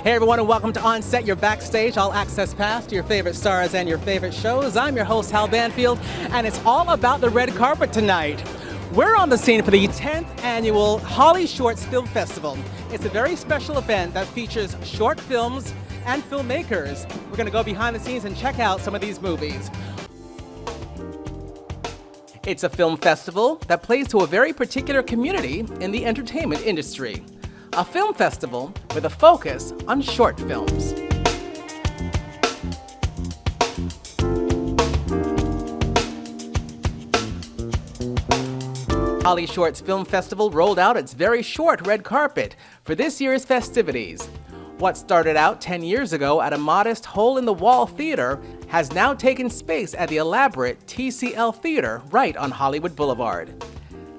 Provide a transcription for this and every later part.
Hey everyone, and welcome to On Set, your backstage, all access pass to your favorite stars and your favorite shows. I'm your host, Hal Banfield, and it's all about the red carpet tonight. We're on the scene for the 10th Annual HollyShorts Film Festival. It's a very special event that features short films and filmmakers. We're going to go behind the scenes and check out some of these movies. It's a film festival that plays to a very particular community in the entertainment industry. A film festival with a focus on short films. HollyShorts Film Festival rolled out its very short red carpet for this year's festivities. What started out 10 years ago at a modest hole-in-the-wall theater has now taken space at the elaborate TCL Theater right on Hollywood Boulevard.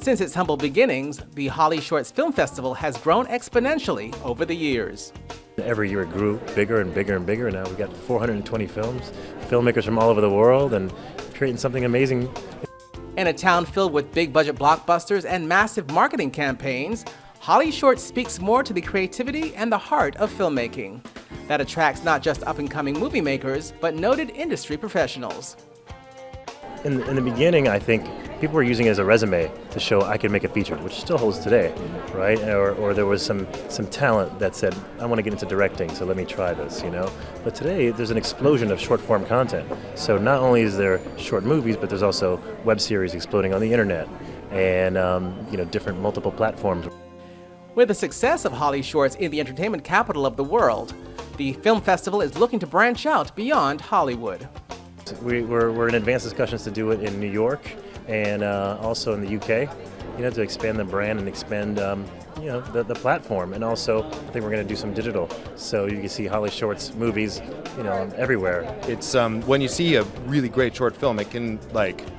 Since its humble beginnings, the HollyShorts Film Festival has grown exponentially over the years. Every year it grew bigger and bigger and bigger. Now we've got 420 films, filmmakers from all over the world, and creating something amazing. In a town filled with big-budget blockbusters and massive marketing campaigns, HollyShorts speaks more to the creativity and the heart of filmmaking. That attracts not just up-and-coming movie makers, but noted industry professionals. In the beginning, I think people were using it as a resume to show I can make a feature, which still holds today, right? Or there was some talent that said, I want to get into directing, so let me try this, you know? But today, there's an explosion of short-form content. So not only is there short movies, but there's also web series exploding on the internet and different multiple platforms. With the success of HollyShorts in the entertainment capital of the world, the film festival is looking to branch out beyond Hollywood. We're in advanced discussions to do it in New York and also in the UK, to expand the brand and expand, the platform. And also, I think we're going to do some digital, so you can see HollyShorts movies, everywhere. It's when you see a really great short film, it can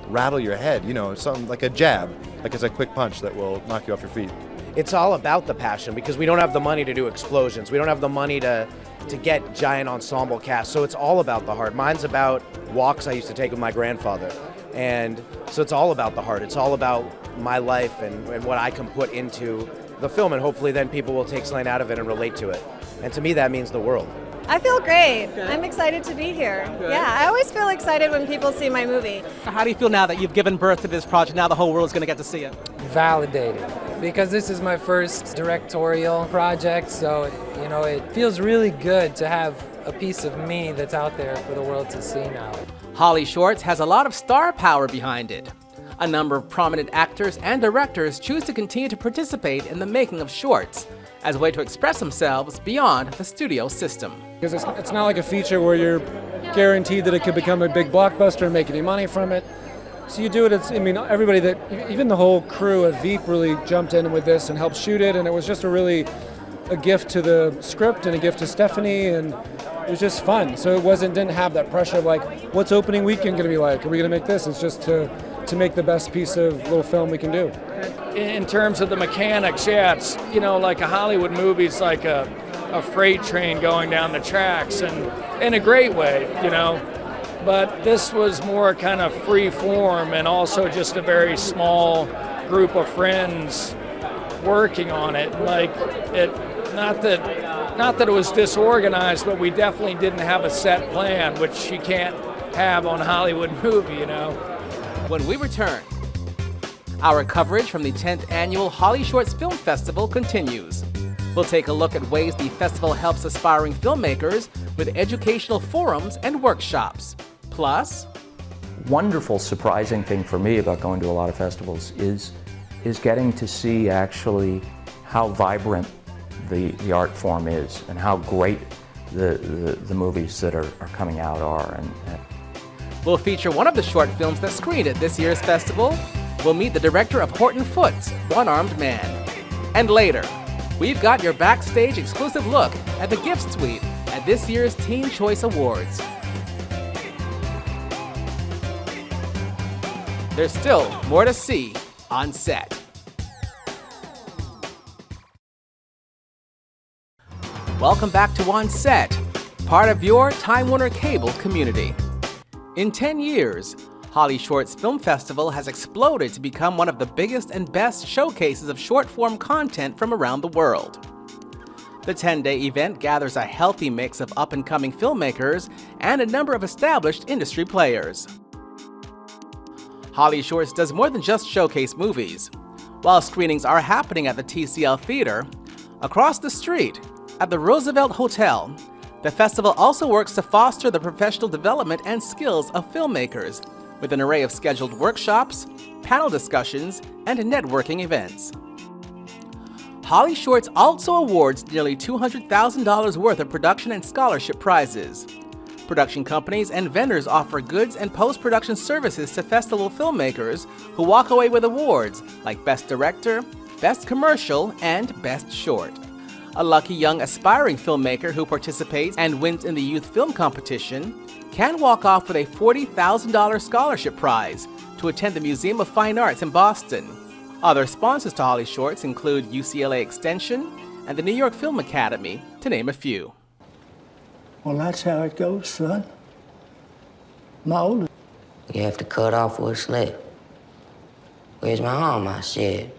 rattle your head, something like a jab, like it's a quick punch that will knock you off your feet. It's all about the passion because we don't have the money to do explosions. We don't have the money to get giant ensemble casts. So it's all about the heart. Mine's about walks I used to take with my grandfather. And so it's all about the heart. It's all about my life and what I can put into the film. And hopefully then people will take something out of it and relate to it. And to me, that means the world. I feel great. Good. I'm excited to be here. Good. Yeah, I always feel excited when people see my movie. How do you feel now that you've given birth to this project? Now the whole world is going to get to see it. Validated, because this is my first directorial project, so it feels really good to have a piece of me that's out there for the world to see now. HollyShorts has a lot of star power behind it. A number of prominent actors and directors choose to continue to participate in the making of shorts as a way to express themselves beyond the studio system. Because it's not like a feature where you're guaranteed that it could become a big blockbuster and make any money from it. So you do it, everybody even the whole crew at Veep really jumped in with this and helped shoot it, and it was just a gift to the script and a gift to Stephanie, and it was just fun. So it didn't have that pressure of what's opening weekend going to be like? Are we going to make this? It's just to make the best piece of little film we can do. In terms of the mechanics, yeah, it's, like a Hollywood movie, it's like a freight train going down the tracks, and in a great way, But this was more kind of free form and also just a very small group of friends working on it. Not that it was disorganized, but we definitely didn't have a set plan, which you can't have on a Hollywood movie, When we return, our coverage from the 10th Annual HollyShorts Film Festival continues. We'll take a look at ways the festival helps aspiring filmmakers with educational forums and workshops. Plus, wonderful, surprising thing for me about going to a lot of festivals is getting to see actually how vibrant the art form is and how great the movies that are coming out are. And we'll feature one of the short films that screened at this year's festival. We'll meet the director of Horton Foote's One-Armed Man. And later, we've got your backstage exclusive look at the gift suite at this year's Teen Choice Awards. There's still more to see on set. Welcome back to On Set, part of your Time Warner Cable community. In 10 years, HollyShorts Film Festival has exploded to become one of the biggest and best showcases of short-form content from around the world. The 10-day event gathers a healthy mix of up-and-coming filmmakers and a number of established industry players. HollyShorts does more than just showcase movies. While screenings are happening at the TCL Theater, across the street, at the Roosevelt Hotel, the festival also works to foster the professional development and skills of filmmakers with an array of scheduled workshops, panel discussions, and networking events. HollyShorts also awards nearly $200,000 worth of production and scholarship prizes. Production companies and vendors offer goods and post-production services to festival filmmakers who walk away with awards like Best Director, Best Commercial, and Best Short. A lucky young aspiring filmmaker who participates and wins in the youth film competition can walk off with a $40,000 scholarship prize to attend the Museum of Fine Arts in Boston. Other sponsors to HollyShorts include UCLA Extension and the New York Film Academy, to name a few. Well, that's how it goes, son. My oldest. You have to cut off what's left. Where's my arm, I said.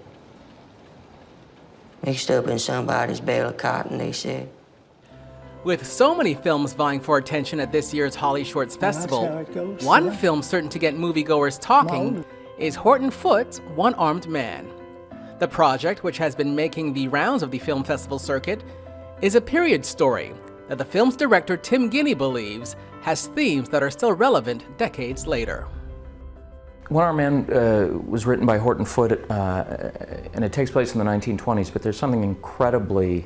Mixed up in somebody's bale of cotton, they said. With so many films vying for attention at this year's HollyShorts Festival, how it goes, one son. film certain to get moviegoers talking is Horton Foote's One-Armed Man. The project, which has been making the rounds of the film festival circuit, is a period story that the film's director Tim Guinea believes has themes that are still relevant decades later. One-Armed Man was written by Horton Foote, and it takes place in the 1920s, but there's something incredibly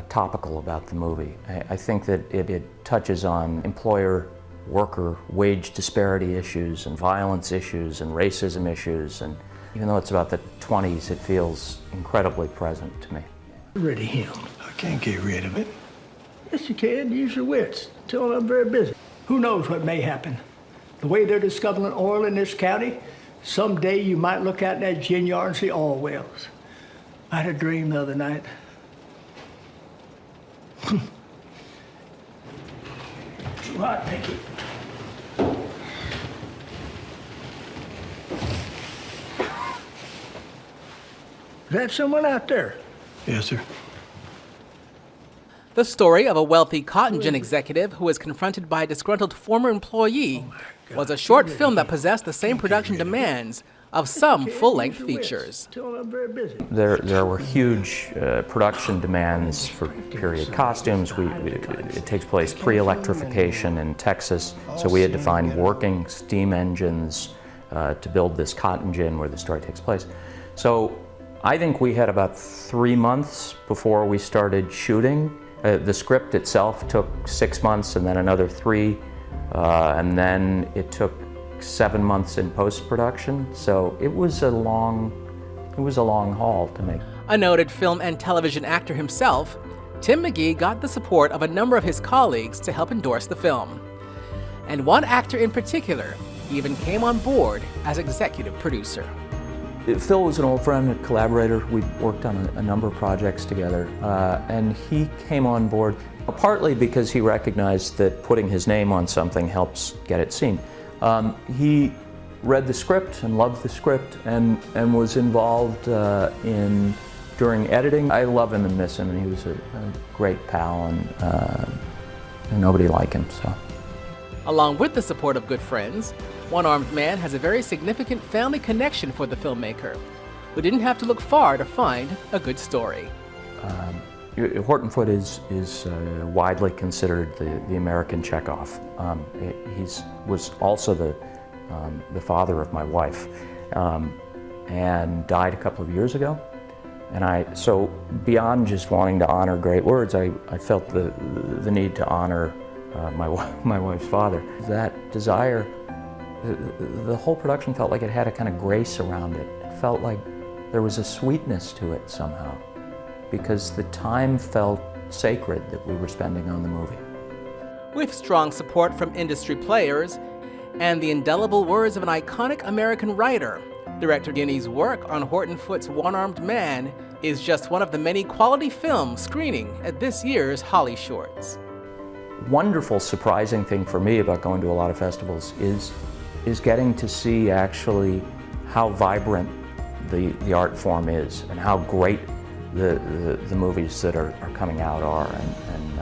topical about the movie. I think that it touches on employer-worker wage disparity issues and violence issues and racism issues, and even though it's about the 20s, it feels incredibly present to me. Get rid of him. I can't get rid of it. Yes, you can. Use your wits. Tell them I'm very busy. Who knows what may happen? The way they're discovering oil in this county, someday you might look out in that gin yard and see oil wells. I had a dream the other night. Too hot, Nicky. Is that someone out there? Yes, sir. The story of a wealthy cotton gin executive who was confronted by a disgruntled former employee was a short film that possessed the same production demands of some full-length features. There were huge production demands for period costumes. It takes place pre-electrification in Texas, so we had to find working steam engines to build this cotton gin where the story takes place. So I think we had about 3 months before we started shooting. The script itself took 6 months and then another 3, and then it took 7 months in post-production. So it was a long haul to make. A noted film and television actor himself, Tim McGee got the support of a number of his colleagues to help endorse the film. And one actor in particular even came on board as executive producer. Phil was an old friend, a collaborator. We worked on a number of projects together, and he came on board partly because he recognized that putting his name on something helps get it seen. He read the script and loved the script and was involved during editing. I love him and miss him, and he was a great pal, and nobody like him. So. Along with the support of good friends, One-Armed Man has a very significant family connection for the filmmaker, who didn't have to look far to find a good story. Horton Foote is widely considered the American Chekhov. He was also the father of my wife, and died a couple of years ago. And so beyond just wanting to honor great words, I felt the need to honor my wife's father. That desire, the whole production felt like it had a kind of grace around it. It felt like there was a sweetness to it somehow, because the time felt sacred that we were spending on the movie. With strong support from industry players and the indelible words of an iconic American writer, Director Guinea's work on Horton Foote's One-Armed Man is just one of the many quality films screening at this year's HollyShorts. Wonderful, surprising thing for me about going to a lot of festivals is getting to see actually how vibrant the art form is and how great the movies that are coming out are. And